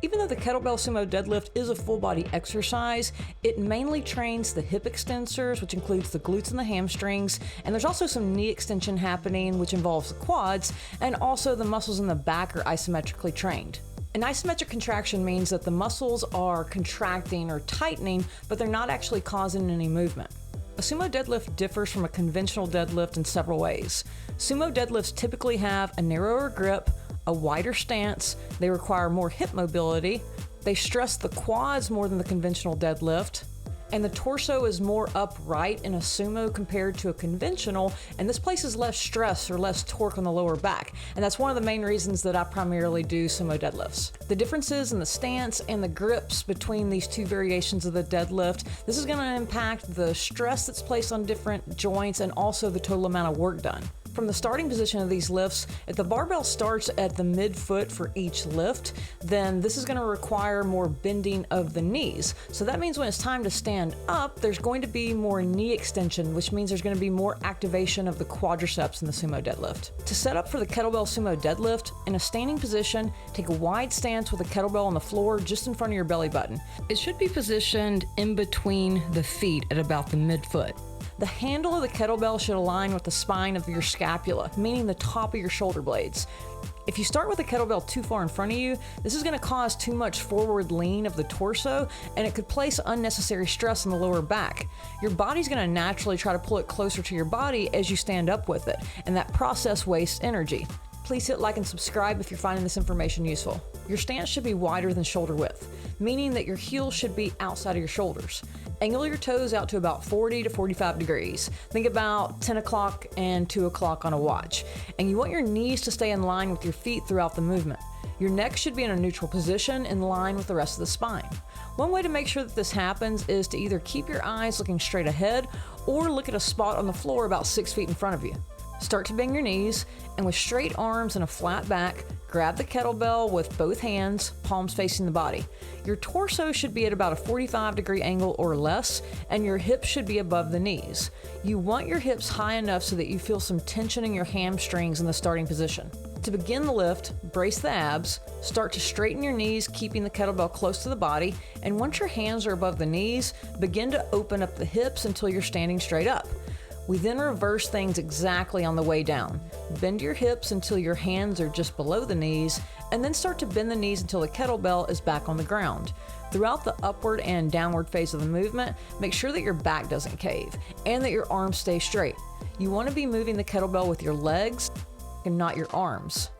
Even though the Kettlebell Sumo Deadlift is a full body exercise, it mainly trains the hip extensors, which includes the glutes and the hamstrings, and there's also some knee extension happening, which involves the quads, and also the muscles in the back are isometrically trained. An isometric contraction means that the muscles are contracting or tightening, but they're not actually causing any movement. A sumo deadlift differs from a conventional deadlift in several ways. Sumo deadlifts typically have a narrower grip, a wider stance, they require more hip mobility, they stress the quads more than the conventional deadlift, and the torso is more upright in a sumo compared to a conventional, and this places less stress or less torque on the lower back. And that's one of the main reasons that I primarily do sumo deadlifts. The differences in the stance and the grips between these two variations of the deadlift, this is gonna impact the stress that's placed on different joints and also the total amount of work done. From the starting position of these lifts, if the barbell starts at the midfoot for each lift, then this is going to require more bending of the knees. So that means when it's time to stand up, there's going to be more knee extension, which means there's going to be more activation of the quadriceps in the sumo deadlift. To set up for the kettlebell sumo deadlift, in a standing position, take a wide stance with a kettlebell on the floor just in front of your belly button. It should be positioned in between the feet at about the midfoot. The handle of the kettlebell should align with the spine of your scapula, meaning the top of your shoulder blades. If you start with the kettlebell too far in front of you, this is going to cause too much forward lean of the torso, and it could place unnecessary stress on the lower back. Your body's going to naturally try to pull it closer to your body as you stand up with it, and that process wastes energy. Please hit like and subscribe if you're finding this information useful. Your stance should be wider than shoulder width, meaning that your heels should be outside of your shoulders. Angle your toes out to about 40 to 45 degrees. Think about 10 o'clock and 2 o'clock on a watch. And you want your knees to stay in line with your feet throughout the movement. Your neck should be in a neutral position in line with the rest of the spine. One way to make sure that this happens is to either keep your eyes looking straight ahead or look at a spot on the floor about 6 feet in front of you. Start to bend your knees, and with straight arms and a flat back, grab the kettlebell with both hands, palms facing the body. Your torso should be at about a 45-degree angle or less, and your hips should be above the knees. You want your hips high enough so that you feel some tension in your hamstrings in the starting position. To begin the lift, brace the abs, start to straighten your knees, keeping the kettlebell close to the body, and once your hands are above the knees, begin to open up the hips until you're standing straight up. We then reverse things exactly on the way down. Bend your hips until your hands are just below the knees, and then start to bend the knees until the kettlebell is back on the ground. Throughout the upward and downward phase of the movement, make sure that your back doesn't cave and that your arms stay straight. You want to be moving the kettlebell with your legs and not your arms.